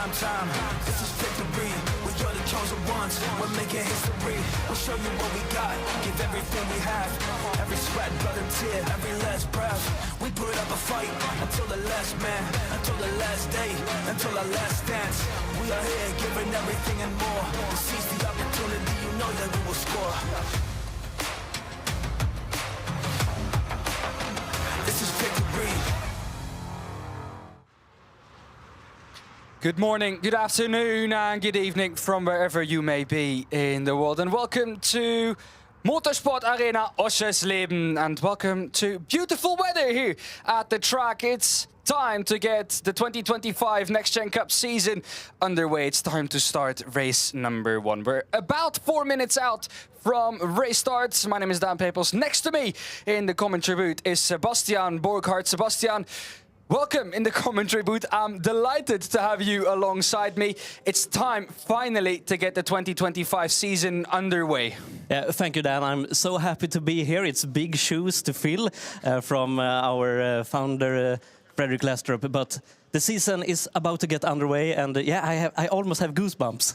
prime time. This is victory. We are the chosen ones. We're making history. We'll show you what we got. Give everything we have. Every sweat, blood, and tear. Every last breath. We put up a fight until the last man, until the last day, until our last dance. We are here giving everything and more. To seize the opportunity, you know that we will score. This is victory. Good morning, good afternoon, and good evening from wherever you may be in the world. And welcome to Motorsport Arena Oschersleben, and welcome to beautiful weather here at the track. It's time to get the 2025 Next Gen Cup season underway. It's time to start race number 1. We're about 4 minutes out from race starts. My name is Dan Pepels. Next to me in the commentary booth is Sebastian Borghardt. Sebastian, welcome in the commentary booth. I'm delighted to have you alongside me. It's time, finally, to get the 2025 season underway. Yeah, thank you, Dan. I'm so happy to be here. It's big shoes to fill from our founder, Frederick Lestrup. But the season is about to get underway, and yeah, I almost have goosebumps.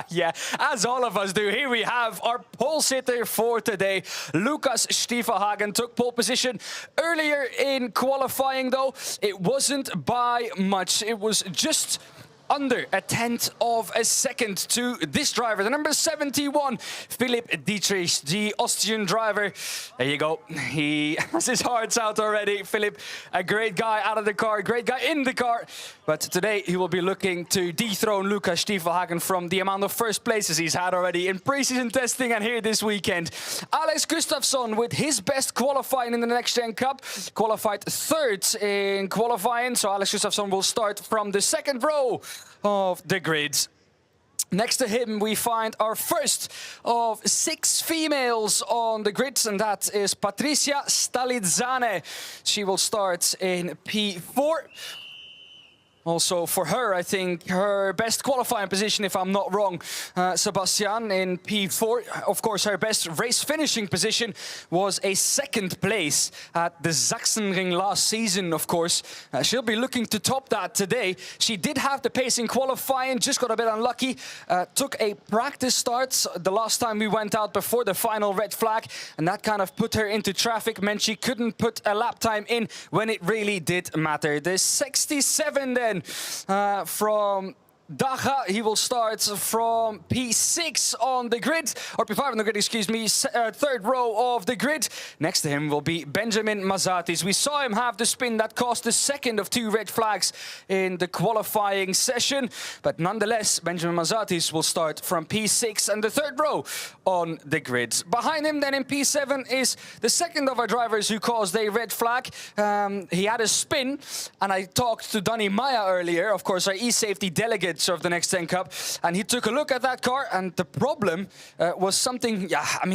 Yeah, as all of us do. Here we have our pole sitter for today. Lucas Stiefelhagen took pole position earlier in qualifying, though. It wasn't by much. It was just under a tenth of a second to this driver, the number 71, Philipp Dietrich, the Austrian driver. There you go. He has his hearts out already. Philipp, a great guy out of the car, great guy in the car. But today he will be looking to dethrone Lucas Stiefelhagen from the amount of first places he's had already in preseason testing and here this weekend. Alex Gustafsson with his best qualifying in the Next Gen Cup, qualified third in qualifying. So Alex Gustafsson will start from the second row of the grids. Next to him, we find our first of 6 females on the grids, and that is Patricia Stalizzane. She will start in P4. Also for her, I think her best qualifying position, if I'm not wrong, Sebastian, in P4. Of course, her best race finishing position was a second place at the Sachsenring last season, of course. She'll be looking to top that today. She did have the pace in qualifying, just got a bit unlucky. Took a practice start the last time we went out before the final red flag, and that kind of put her into traffic, meant she couldn't put a lap time in when it really did matter. The 67 then, from Daga, he will start from P6 on the grid, or P5 on the grid, excuse me, third row of the grid. Next to him will be Benjamin Mazatis. We saw him have the spin that cost the second of 2 red flags in the qualifying session, but nonetheless, Benjamin Mazatis will start from P6 and the third row on the grid. Behind him then in P7 is the second of our drivers who caused a red flag. He had a spin, and I talked to Danny Maya earlier, of course, our e-safety delegate of the Next Gen Cup, and he took a look at that car, and the problem was something,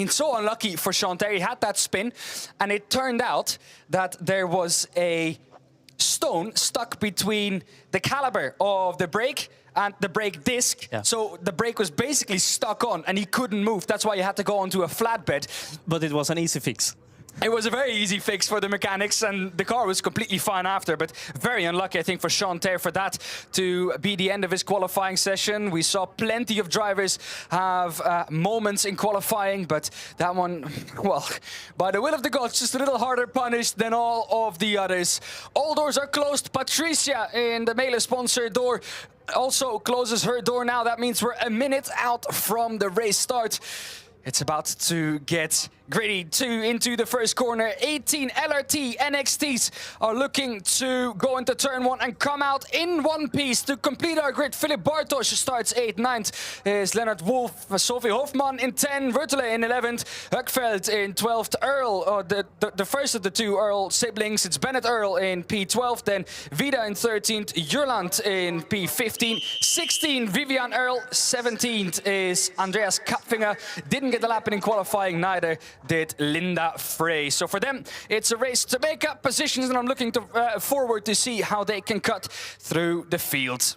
so unlucky for Chanter. He had that spin, and it turned out that there was a stone stuck between the caliper of the brake and the brake disc. Yeah. So the brake was basically stuck on, and he couldn't move. That's why he had to go onto a flatbed. But it was an easy fix. It was a very easy fix for the mechanics, and the car was completely fine after, but very unlucky, I think, for Chanter for that to be the end of his qualifying session. We saw plenty of drivers have moments in qualifying, but that one, well, by the will of the gods, just a little harder punished than all of the others. All doors are closed. Patricia in the Mele sponsor door also closes her door now. That means we're a minute out from the race start. It's about to get gritty. 2 into the first corner. 18 LRT NXTs are looking to go into turn 1 and come out in one piece to complete our grid. Philip Bartosz starts 8th. 9th is Leonard Wolf. Sophie Hofmann in 10th. Vertele in 11th. Huckveld in 12th. Earl, the first of the 2 Earl siblings. It's Bennett Earl in P12. Then Vida in 13th. Jurland in P15. 16th, Vivian Earl. 17th is Andreas Kapfinger. Didn't get the lap in qualifying, neither did Linda Frey. So for them, it's a race to make up positions, and I'm looking forward to see how they can cut through the field.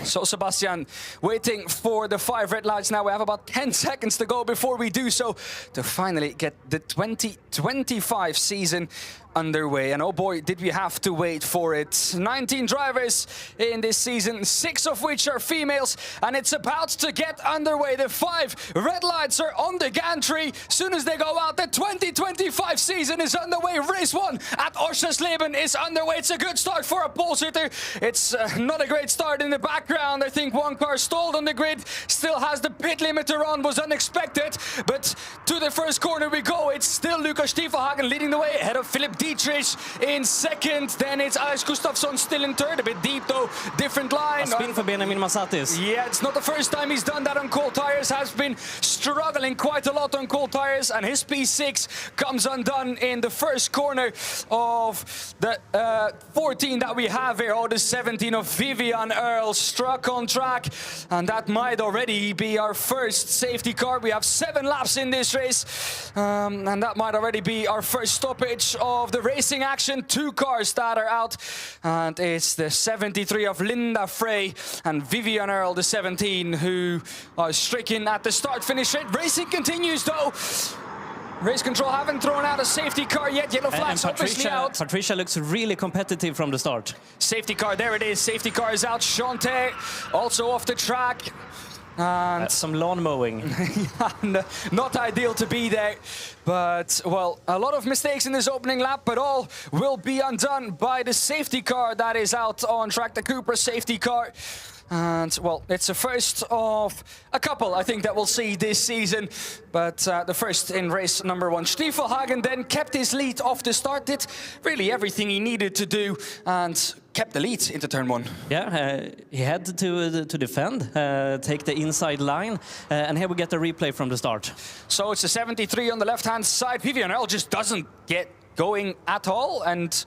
So, Sebastian, waiting for the 5 red lights now. We have about 10 seconds to go before we do so to finally get the 2025 season underway. And oh boy, did we have to wait for it. 19 drivers in this season, 6 of which are females, and it's about to get underway. The 5 red lights are on the gantry. Soon as they go out, the 2025 season is underway. Race 1 at Oschersleben is underway. It's a good start for a pole sitter. It's not a great start in the background. I think one car stalled on the grid, still has the pit limiter on, was unexpected. But to the first corner we go. It's still Lukas Stiefelhagen leading the way ahead of Philip Dietrich in second. Then it's Alex Gustafsson still in third. A bit deep though, different line. A spin for Benjamin Masatis. Yeah, it's not the first time he's done that on cold tires. Has been struggling quite a lot on cold tires, and his P6 comes undone in the first corner of the 14 that we have here. Oh, the 17 of Vivian Earl struck on track, and that might already be our first safety car. We have 7 laps in this race, and that might already be our first stoppage of the racing action. 2 cars that are out, and it's the 73 of Linda Frey and Vivian Earl, the 17, who are stricken at the start-finish rate. Racing continues though. Race control haven't thrown out a safety car yet. Yellow flags obviously out. Patricia looks really competitive from the start. Safety car, there it is. Safety car is out. Chante also off the track. And some lawn mowing. Not ideal to be there, but well, a lot of mistakes in this opening lap, but all will be undone by the safety car that is out on track, the Cooper safety car. And well, it's the first of a couple, I think, that we'll see this season. But the first in race number 1. Stiefelhagen then kept his lead off the start, did really everything he needed to do, and kept the lead into turn 1. Yeah, he had to defend, take the inside line, and here we get the replay from the start. So it's a 73 on the left-hand side. Vivian Earl just doesn't get going at all, and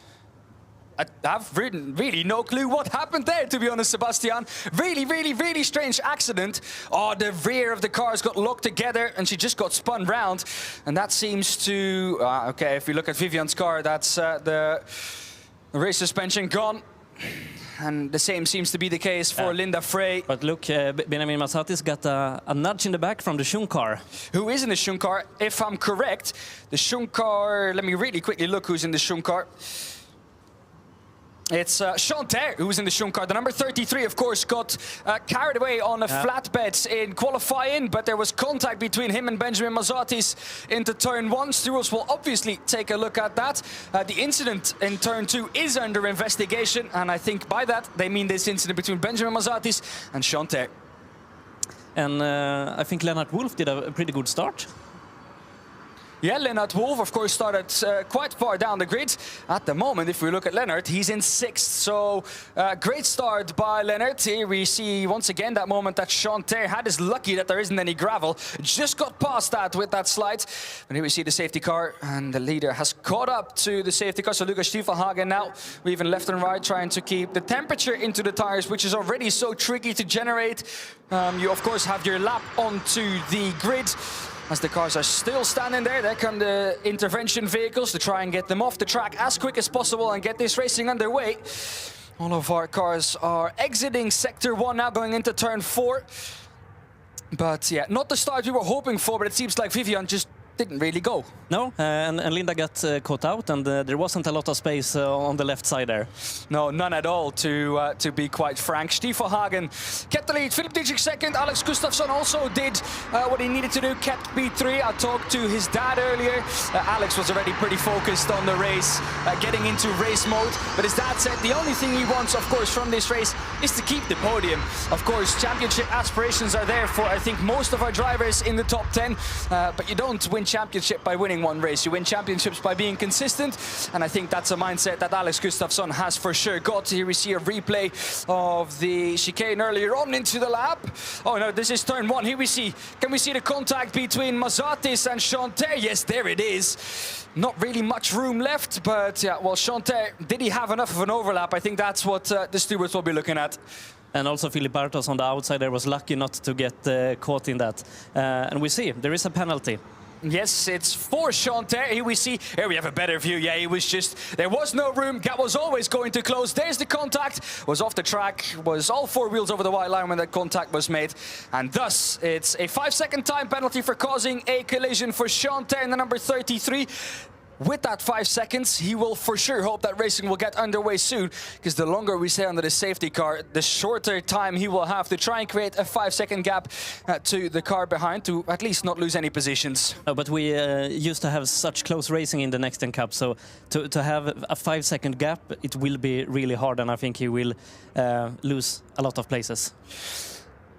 I have really no clue what happened there, to be honest, Sebastian. Really strange accident. Oh, the rear of the cars got locked together and she just got spun round. And that seems to... okay, if we look at Vivian's car, that's the race suspension gone. And the same seems to be the case for Linda Frey. But look, Benjamin Masatis got a nudge in the back from the Schung car. Who is in the Schung car? If I'm correct, the Schung car... Let me really quickly look who's in the Schung car. It's Chante who's in the Schung car. The number 33, of course, got carried away on a flatbed in qualifying, but there was contact between him and Benjamin Masatis into turn 1. Stewards will obviously take a look at that. The incident in turn 2 is under investigation, and I think by that they mean this incident between Benjamin Masatis and Chante. And I think Lennart Wolf did a pretty good start. Yeah, Lennart Wolf, of course, started quite far down the grid. At the moment, if we look at Lennart, he's in 6th. So, great start by Lennart. Here we see, once again, that moment that Chante had is lucky that there isn't any gravel. Just got past that with that slide. And here we see the safety car, and the leader has caught up to the safety car. So, Lukas Stiefelhagen now, weaving left and right, trying to keep the temperature into the tires, which is already so tricky to generate. You, of course, have your lap onto the grid. As the cars are still standing there, there come the intervention vehicles to try and get them off the track as quick as possible and get this racing underway. All of our cars are exiting Sector 1 now, going into Turn 4. But yeah, not the start we were hoping for, but it seems like Vivian just didn't really go. No, and Linda got caught out, and there wasn't a lot of space on the left side there. No, none at all, to be quite frank. Stiefelhagen kept the lead. Philip Dietrich second. Alex Gustafsson also did what he needed to do, kept P3. I talked to his dad earlier. Alex was already pretty focused on the race, getting into race mode. But his dad said the only thing he wants, of course, from this race is to keep the podium. Of course, championship aspirations are there for, I think, most of our drivers in the top 10. But you don't win championship by winning one race. You win championships by being consistent, and I think that's a mindset that Alex Gustafsson has for sure got. Here we see a replay of the chicane earlier on into the lap. Oh no, this is turn 1. Here we see, can we see the contact between Masatis and Chante? Yes, there it is. Not really much room left, but yeah, well, Chante, did he have enough of an overlap? I think that's what the stewards will be looking at. And also Philip Bartos on the outside there was lucky not to get caught in that. And we see there is a penalty. Yes, it's for Chanter. Here we see, here we have a better view. Yeah, he was just, there was no room. Gap was always going to close. There's the contact, was off the track, was all four wheels over the white line when that contact was made. And thus, it's a 5-second time penalty for causing a collision for Chanter in the number 33. With that 5 seconds, he will for sure hope that racing will get underway soon, because the longer we stay under the safety car, the shorter time he will have to try and create a 5-second gap to the car behind, to at least not lose any positions. No, but we used to have such close racing in the NXT Gen Cup, so to have a 5-second gap, it will be really hard, and I think he will lose a lot of places.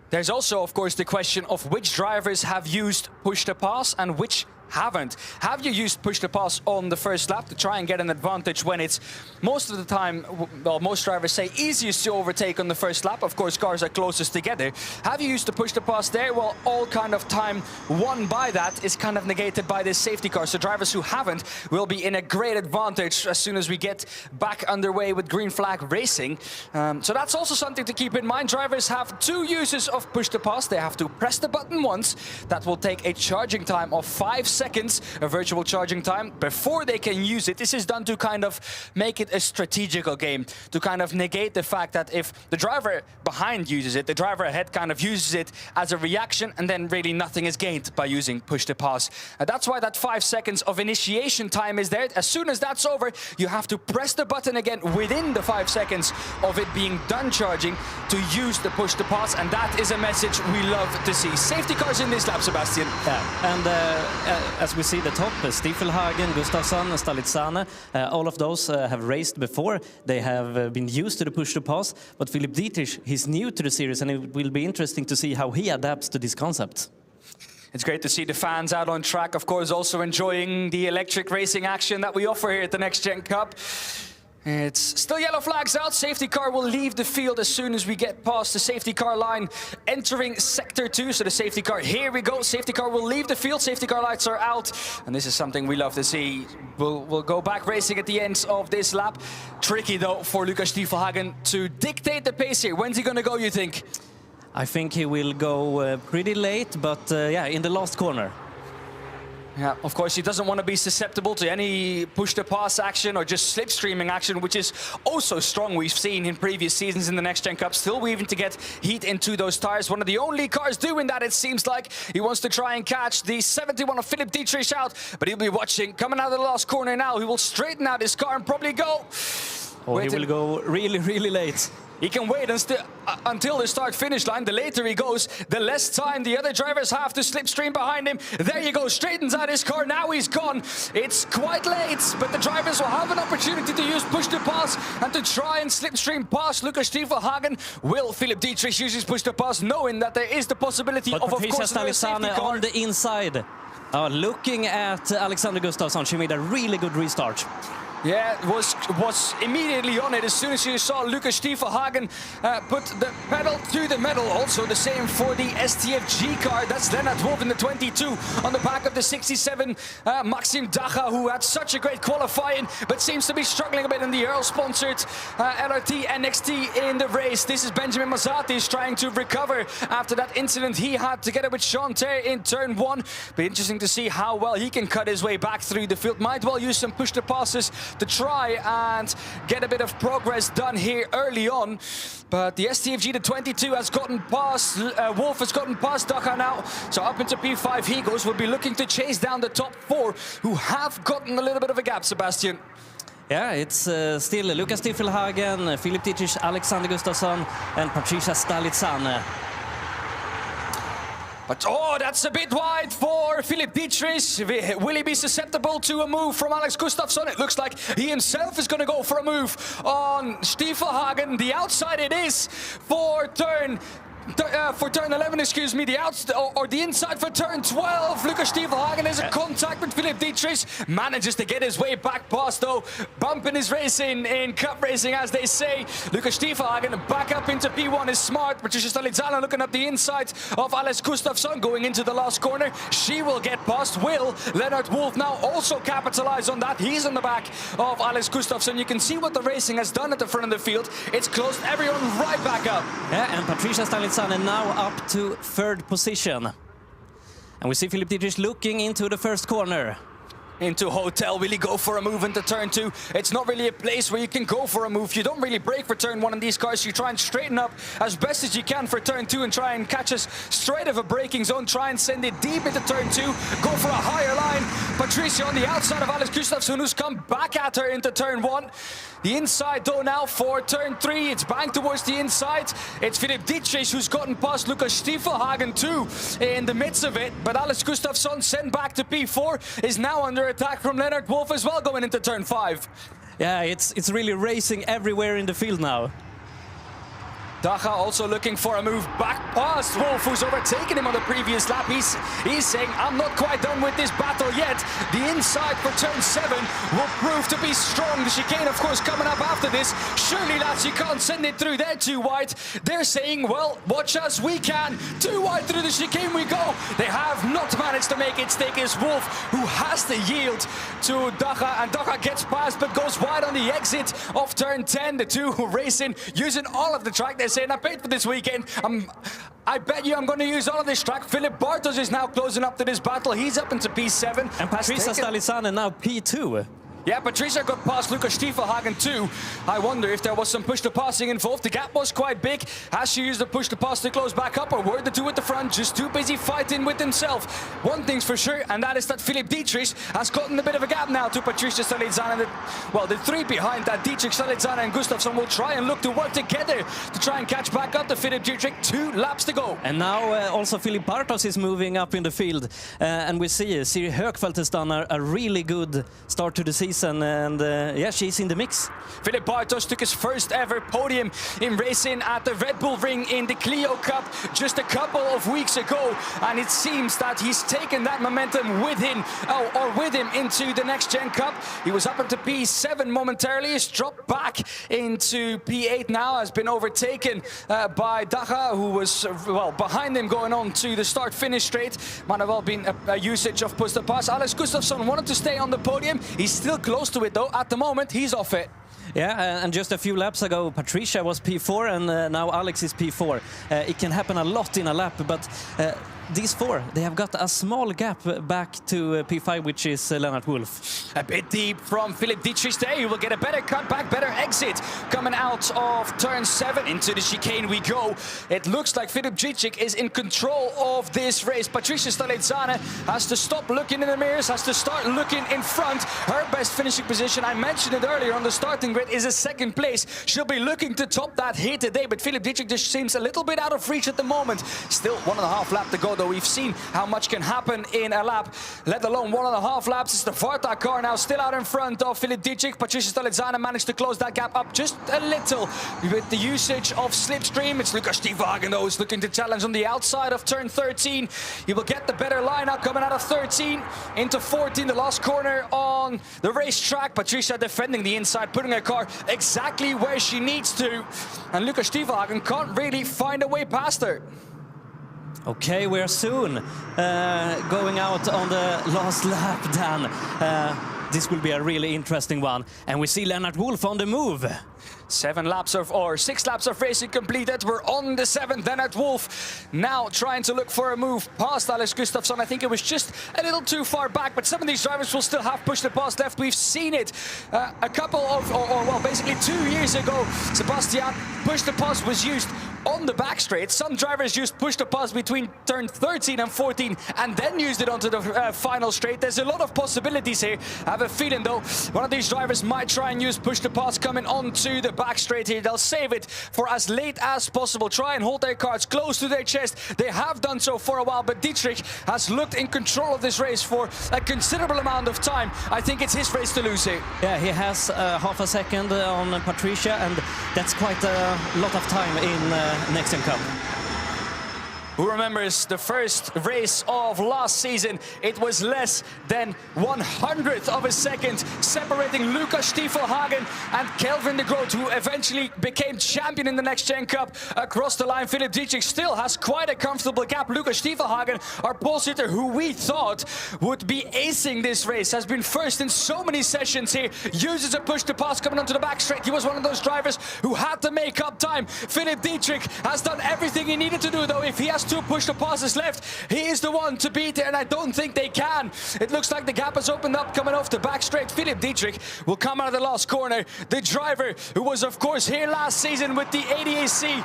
There's also, of course, the question of which drivers have used push to pass and which haven't. Have you used push to pass on the first lap to try and get an advantage when it's most of the time, well, most drivers say easiest to overtake on the first lap? Of course, cars are closest together. Have you used the push to pass there? Well, all kind of time won by that is kind of negated by this safety car. So drivers who haven't will be in a great advantage as soon as we get back underway with green flag racing. So that's also something to keep in mind. Drivers have 2 uses of push to pass. They have to press the button once. That will take a charging time of 5 seconds, a virtual charging time, before they can use it. This is done to kind of make it a strategical game, to kind of negate the fact that if the driver behind uses it, the driver ahead kind of uses it as a reaction, and then really nothing is gained by using push to pass. That's why that 5 seconds of initiation time is there. As soon as that's over, you have to press the button again within the 5 seconds of it being done charging to use the push to pass, and that is a message we love to see. Safety cars in this lap, Sebastian. Yeah, and as we see the top, Stiefelhagen, Gustafsson, Stalitzane, all of those have raced before. They have been used to the push to pass, but Philipp Dietrich, he's new to the series, and it will be interesting to see how he adapts to this concept. It's great to see the fans out on track, of course, also enjoying the electric racing action that we offer here at the NXT Gen Cup. It's still yellow flags out. Safety car will leave the field as soon as we get past the safety car line, entering sector 2. So the safety car, here we go. Safety car will leave the field. Safety car lights are out. And this is something we love to see. We'll go back racing at the end of this lap. Tricky, though, for Lukas Stiefelhagen to dictate the pace here. When's he going to go, you think? I think he will go pretty late, but yeah, in the last corner. Yeah, of course, he doesn't want to be susceptible to any push-to-pass action or just slipstreaming action, which is also strong. We've seen in previous seasons in the NXT Gen Cup, still weaving to get heat into those tires. One of the only cars doing that, it seems like. He wants to try and catch the 71 of Philipp Dietrich out, but he'll be watching. Coming out of the last corner now, he will straighten out his car and probably go. Oh, he will go really, really late. He can wait until the start-finish line. The later he goes, the less time the other drivers have to slipstream behind him. There you go, straightens out his car. Now he's gone. It's quite late, but the drivers will have an opportunity to use push to pass and to try and slipstream past Lukas Stiefelhagen. Will Philipp Dietrich use his push to pass, knowing that there is the possibility of course, Stalitzane on the inside. Looking at Alexander Gustafsson, she made a really good restart. Yeah, was immediately on it as soon as you saw Lukas Stiefelhagen put the pedal to the metal. Also the same for the STFG car. That's Lennart Wolf in the 22 on the back of the 67. Maxim Dacha, who had such a great qualifying, but seems to be struggling a bit in the Earl-sponsored LRT NXT in the race. This is Benjamin Mazzatis trying to recover after that incident he had together with Chanter in turn 1. Be interesting to see how well he can cut his way back through the field. Might well use some push to passes to try and get a bit of progress done here early on. But the STFG, the 22, has gotten past, Wolf has gotten past Dacha now. So up into P5 he goes. Will be looking to chase down the top 4, who have gotten a little bit of a gap, Sebastian. Yeah, it's still Lukas Stiefelhagen, Philipp Dietrich, Alexander Gustafsson and Patricia Stalitzane. But oh, that's a bit wide for Philipp Dietrich. Will he be susceptible to a move from Alex Gustafsson? It looks like he himself is going to go for a move on Stiefelhagen. The outside it is for turn 11, excuse me, the inside for turn 12. Lukas Stiefelhagen has a contact with Philipp Dietrich, manages to get his way back past, though, bumping his race in cup racing, as they say. Lukas Stiefelhagen back up into P1 is smart. Patricia Stalitzane looking up the inside of Alex Gustafsson, going into the last corner. She will get past. Will Lennart Wolf now also capitalize on that? He's on the back of Alex Gustafsson. You can see what the racing has done at the front of the field. It's closed everyone right back up. Yeah, and Patricia Stalitzane now up to 3rd position. And we see Philip Dietrich looking into the first corner. Into Hotel, will he go for a move into turn 2? It's not really a place where you can go for a move. You don't really brake for turn 1 in these cars. You try and straighten up as best as you can for turn 2 and try and catch us straight of a braking zone. Try and send it deep into turn 2. Go for a higher line. Patricia on the outside of Alex Gustafsson, who's come back at her into turn 1. The inside though now for turn 3. It's banked towards the inside. It's Philip Dietrich who's gotten past Lukas Stiefelhagen too in the midst of it. But Alex Gustafsson, sent back to P4, is now under attack from Lennart Wolf as well going into turn 5. Yeah, it's really racing everywhere in the field now. Daga also looking for a move back past Wolf, who's overtaken him on the previous lap. He's saying, I'm not quite done with this battle yet. The inside for turn 7 will prove to be strong. The chicane, of course, coming up after this. Surely, lads, you can't send it through there too wide. They're saying, well, watch us, we can. Too wide through the chicane we go. They have not managed to make it stick. It's Wolf who has to yield to Daga, and Daga gets past but goes wide on the exit of turn 10. The two racing, using all of the track. They're saying, I paid for this weekend. I bet you I'm going to use all of this track. Philip Bartos is now closing up to this battle. He's up into P7. And Patricia Stalisanen now P2. Yeah, Patricia got past Lukas Stiefelhagen too. I wonder if there was some push-to-passing involved. The gap was quite big. Has she used the push-to-pass to close back up, or were the two at the front just too busy fighting with himself? One thing's for sure, and that is that Philip Dietrich has gotten a bit of a gap now to Patricia Stalisanen. Well, the three behind that, Dietrich, Stalisanen and Gustafsson, will try and look to work together to try and catch back up to Philip Dietrich. 2 laps to go. And now also Philip Bartos is moving up in the field. And we see Siri Högfeldt has done a really good start to the season. And yeah, she's in the mix. Philip Bartos took his first ever podium in racing at the Red Bull Ring in the Clio Cup just a couple of weeks ago. And it seems that he's taken that momentum with him, into the Next Gen Cup. He was up into P7 momentarily. He's dropped back into P8 now, has been overtaken by Daga, who was, well, behind him going on to the start-finish straight. Might have well been a usage of push-to-pass. Alex Gustafsson wanted to stay on the podium. He's still close to it though. At the moment, he's off it. Yeah, and just a few laps ago, Patricia was P4 and now Alex is P4. It can happen a lot in a lap, but these four, they have got a small gap back to P5, which is Lennart Wolf. A bit deep from Philip Dietrich there. He will get a better cutback, better exit coming out of turn 7. Into the chicane we go. It looks like Philip Dietrich is in control of this race. Patricia Stalisanen has to stop looking in the mirrors, has to start looking in front. Her best finishing position, I mentioned it earlier on the starting grid, is a second place. She'll be looking to top that here today, but Philip Dietrich just seems a little bit out of reach at the moment. Still 1.5 lap to go though. We've seen how much can happen in a lap, let alone 1.5 laps. It's the Varta car now still out in front of Philip Dietrich. Patricia Stalisanen managed to close that gap up just a little with the usage of slipstream. It's Lukas Stiefelhagen though who's looking to challenge on the outside of turn 13. He will get the better line out coming out of 13 into 14, the last corner on the racetrack. Patricia defending the inside, putting her car exactly where she needs to, and Lukas Stiefelhagen can't really find a way past her. Okay, we're soon going out on the last lap, Dan. This will be a really interesting one. And we see Lennart Wolf on the move. 6 laps of racing completed. We're on the 7th. Lennart Wolf now trying to look for a move past Alex Gustafsson. I think it was just a little too far back, but some of these drivers will still have push to pass left. We've seen it a couple of, well, basically 2 years ago. Sebastian, push to pass was used on the back straight. Some drivers used push to pass between turn 13 and 14 and then used it onto the final straight. There's a lot of possibilities here. I have a feeling though one of these drivers might try and use push to pass coming onto the back straight here. They'll save it for as late as possible. Try and hold their cards close to their chest. They have done so for a while, but Dietrich has looked in control of this race for a considerable amount of time. I think it's his race to lose here. Yeah, he has half a second on Patricia, and that's quite a lot of time in Next Gen Cup. Who remembers the first race of last season? It was less than 1/100th of a second separating Lukas Stiefelhagen and Kelvin de Groot, who eventually became champion in the Next Gen Cup. Across the line, Philip Dietrich still has quite a comfortable gap. Lukas Stiefelhagen, our pole sitter, who we thought would be acing this race, has been first in so many sessions here. Uses a push to pass coming onto the back straight. He was one of those drivers who had to make up time. Philip Dietrich has done everything he needed to do, though. If he has two push the passes left. He is the one to beat it, and I don't think they can. It looks like the gap has opened up coming off the back straight. Philip Dietrich will come out of the last corner. The driver, who was of course here last season with the ADAC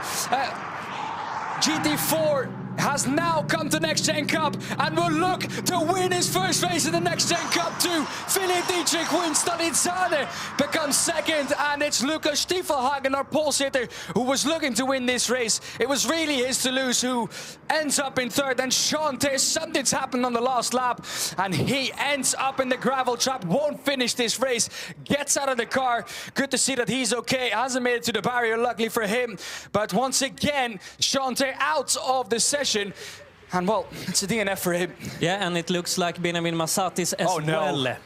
GT4, has now come to Next Gen Cup and will look to win his first race in the Next Gen Cup too. Philip Dietrich wins, Stalizzane becomes second, and it's Lucas Stiefelhagen, our pole sitter, who was looking to win this race. It was really his to lose, who ends up in third, and Sean Ter, something's happened on the last lap, and he ends up in the gravel trap, won't finish this race, gets out of the car. Good to see that he's okay, hasn't made it to the barrier, luckily for him, but once again, Sean Ter out of the session. And well, it's a DNF for him. Yeah, and it looks like Benjamin Masatis as well.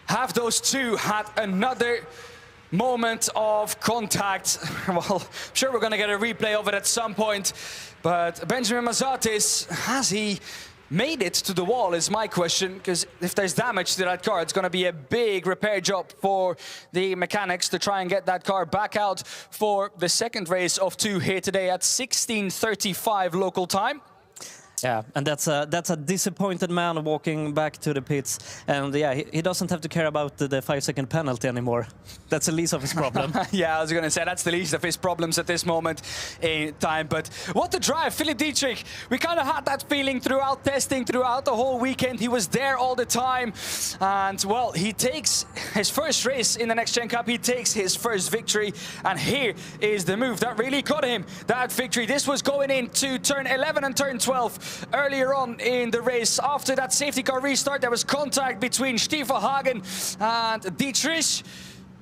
Have those two had another moment of contact? Well, I'm sure we're going to get a replay of it at some point. But Benjamin Masatis, has he made it to the wall is my question, because if there's damage to that car, it's going to be a big repair job for the mechanics to try and get that car back out for the second race of two here today at 16:35 local time. Yeah, and that's a disappointed man walking back to the pits, and yeah, he doesn't have to care about the 5-second penalty anymore. That's the least of his problem. Yeah, I was going to say that's the least of his problems at this moment in time. But what a drive, Philip Dietrich. We kind of had that feeling throughout testing, throughout the whole weekend. He was there all the time, and well, he takes his first race in the Next Gen Cup. He takes his first victory, and here is the move that really got him that victory. This was going into turn 11 and turn 12. Earlier on in the race, after that safety car restart, there was contact between Stiefelhagen and Dietrich.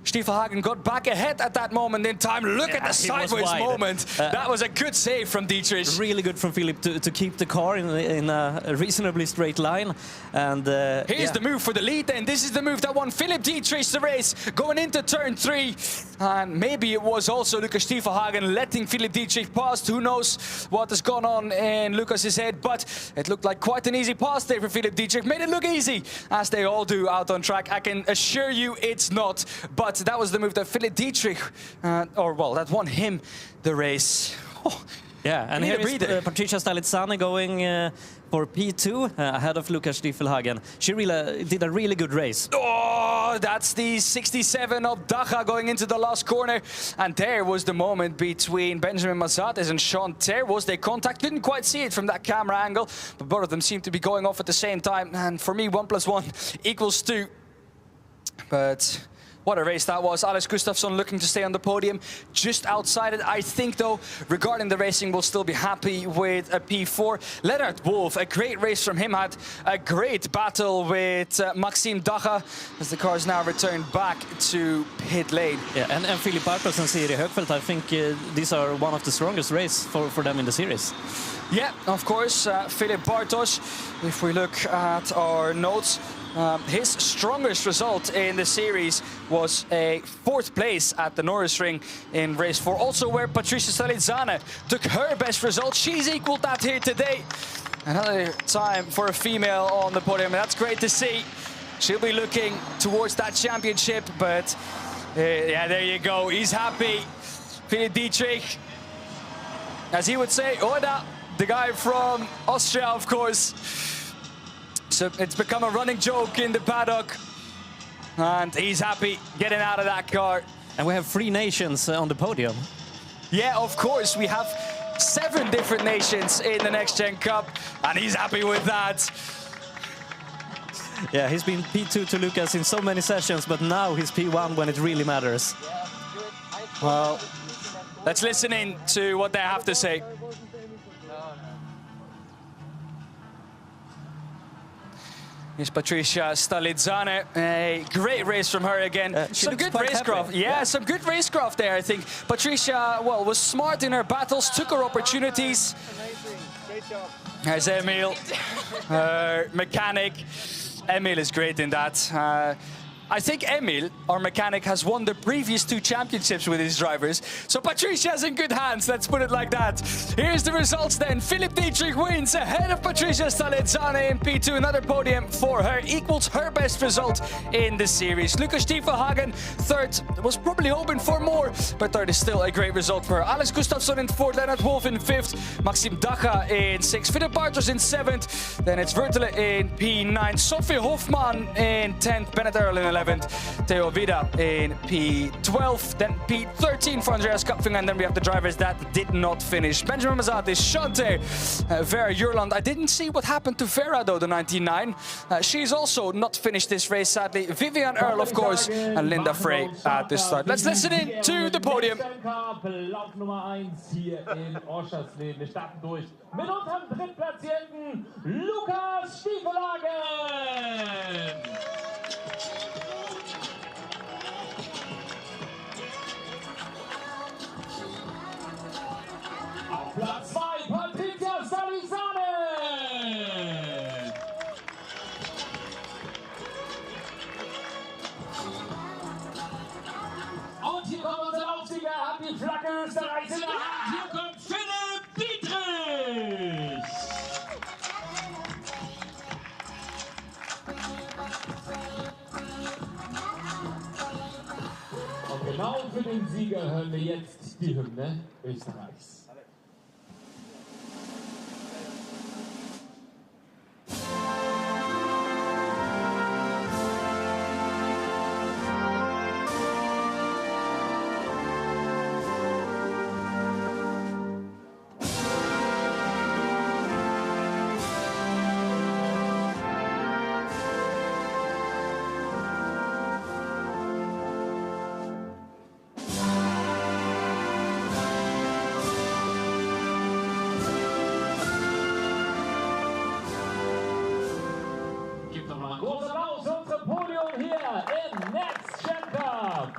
Stiefelhagen got back ahead at that moment in time. Look at the sideways moment. That was a good save from Dietrich. Really good from Philip to keep the car in a reasonably straight line. And here's the move for the lead, and this is the move that won Philip Dietrich the race going into turn 3. And maybe it was also Lucas Stiefelhagen letting Philip Dietrich pass. Who knows what has gone on in Lucas's head, but it looked like quite an easy pass there for Philip Dietrich. Made it look easy, as they all do out on track. I can assure you it's not, but that was the move that Philip Dietrich, that won him the race. Oh, yeah, and here is Patricia Stalizzane going for P2 ahead of Lucas Stiefelhagen. She really did a really good race. Oh, that's the 67 of Dacha going into the last corner. And there was the moment between Benjamin Masatis and Sean Ter. Was they contact? Didn't quite see it from that camera angle, but both of them seemed to be going off at the same time. And for me, 1 + 1 = 2. But what a race that was. Alex Gustafsson looking to stay on the podium just outside it. I think, though, regarding the racing, we'll still be happy with a P4. Lennart Wolf, a great race from him, had a great battle with Maxime Dacha as the cars now return back to pit lane. Yeah, and Philip Bartos and Siri Högfeldt, I think these are one of the strongest races for them in the series. Yeah, of course, Philip Bartos, if we look at our notes, his strongest result in the series was a 4th place at the Norris Ring in race 4. Also where Patricia Stalizzane took her best result. She's equaled that here today. Another time for a female on the podium. That's great to see. She'll be looking towards that championship, but yeah, there you go. He's happy. Philip Dietrich, as he would say, Oda, the guy from Austria, of course. So it's become a running joke in the paddock, and he's happy getting out of that car. And we have 3 nations on the podium. Yeah, of course, we have 7 different nations in the Next Gen Cup, and he's happy with that. Yeah, he's been P2 to Lucas in so many sessions, but now he's P1 when it really matters. Well, let's listen in to what they have to say. Here's Patricia Stalizzane. A great race from her again. Some good racecraft. Yeah, some good racecraft there, I think. Patricia, well, was smart in her battles, took her opportunities. Amazing. Great job. There's Emil, her mechanic. Emil is great in that. I think Emil, our mechanic, has won the previous 2 championships with his drivers. So Patricia's in good hands, let's put it like that. Here's the results then. Philip Dietrich wins ahead of Patricia Stalizzane in P2. Another podium for her, equals her best result in the series. Lucas Stiefenhagen, third, was probably hoping for more, but third is still a great result for her. Alex Gustafsson in fourth, Lennart Wolf in fifth, Maxim Dacha in sixth, Philip Bartos in seventh, then it's Vertele in P9, Sophie Hofman in 10th, Bennett Earl in 11th, Theo Vida in P12, then P13 for Andreas Kapfinger, and then we have the drivers that did not finish. Benjamin Mazatis, Shante, Vera Jurland. I didn't see what happened to Vera though, the 99. She's also not finished this race, sadly. Vivian Earl, of course, and Linda Frey at the start. Let's listen in to the podium. Lauf Nummer 1 hier in Oschersleben. Wir starten durch mit unserem drittplatzierten Lukas Stiefenhagen. Auf Platz 2 Patricia Stalizzane. Und hier kommt unser Aufsieger, hat die Flagge Österreichs in der Hand. Hier kommt Philipp Dietrich. Und genau für den Sieger hören wir jetzt die Hymne Österreichs. Großer Applaus für unser Podium hier im NXT Gen Cup.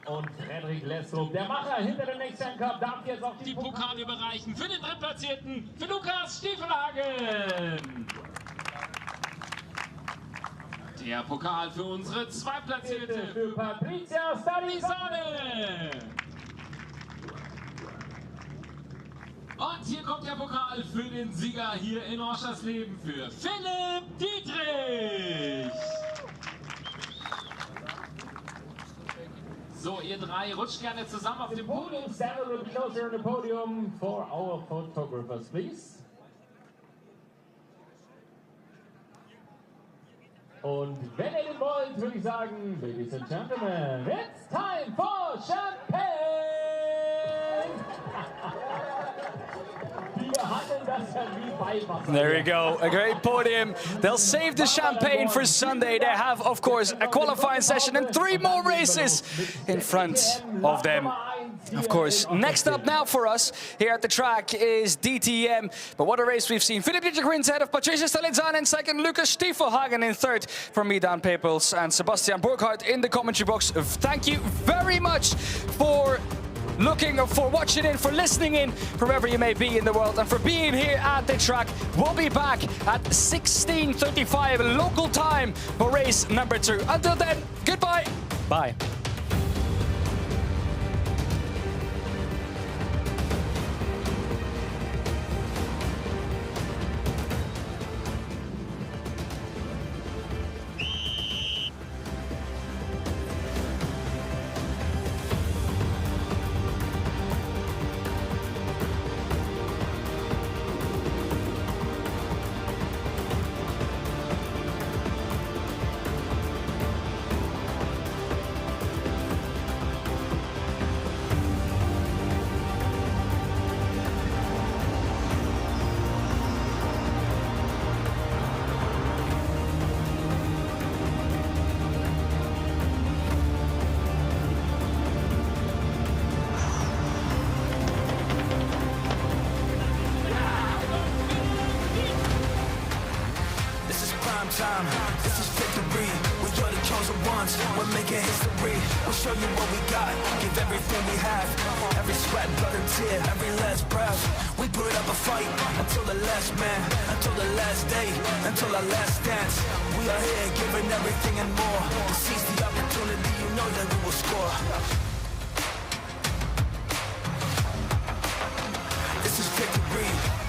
Und Frederik Lestrup, der Macher hinter dem NXT Gen Cup, darf jetzt auch die Pokale überreichen für den Drittplatzierten, für Lukas Stiefenhagen. Der Pokal für unsere Zweitplatzierte, für Patricia Stalizzane. Und hier kommt der Pokal für den Sieger hier in Oschersleben für Philipp Dietrich. So, ihr drei rutscht gerne zusammen auf dem Podium. Stand a little closer on the podium for our photographers, please. Und wenn ihr den wollt, würde ich sagen, Ladies and Gentlemen, it's time for Champagne! There we go, a great podium. They'll save the champagne for Sunday. They have, of course, a qualifying session and 3 more races in front of them. Of course, next up now for us here at the track is DTM. But what a race we've seen. Philip Dietrich wins ahead of Patricia Stalizzane in second, Lucas Stiefenhagen in third for me, Dan Papels, and Sebastian Burkhardt in the commentary box. Thank you very much for watching in, for listening in from wherever you may be in the world, and for being here at the track. We'll be back at 16:35 local time for race number 2. Until then, goodbye. Bye. Time. This is victory. We are the chosen ones. We're making history. We'll show you what we got. Give everything we have. Every sweat, blood and tear, every last breath. We put up a fight until the last man, until the last day, until our last dance. We are here giving everything and more. To seize the opportunity, you know that we will score. This is victory.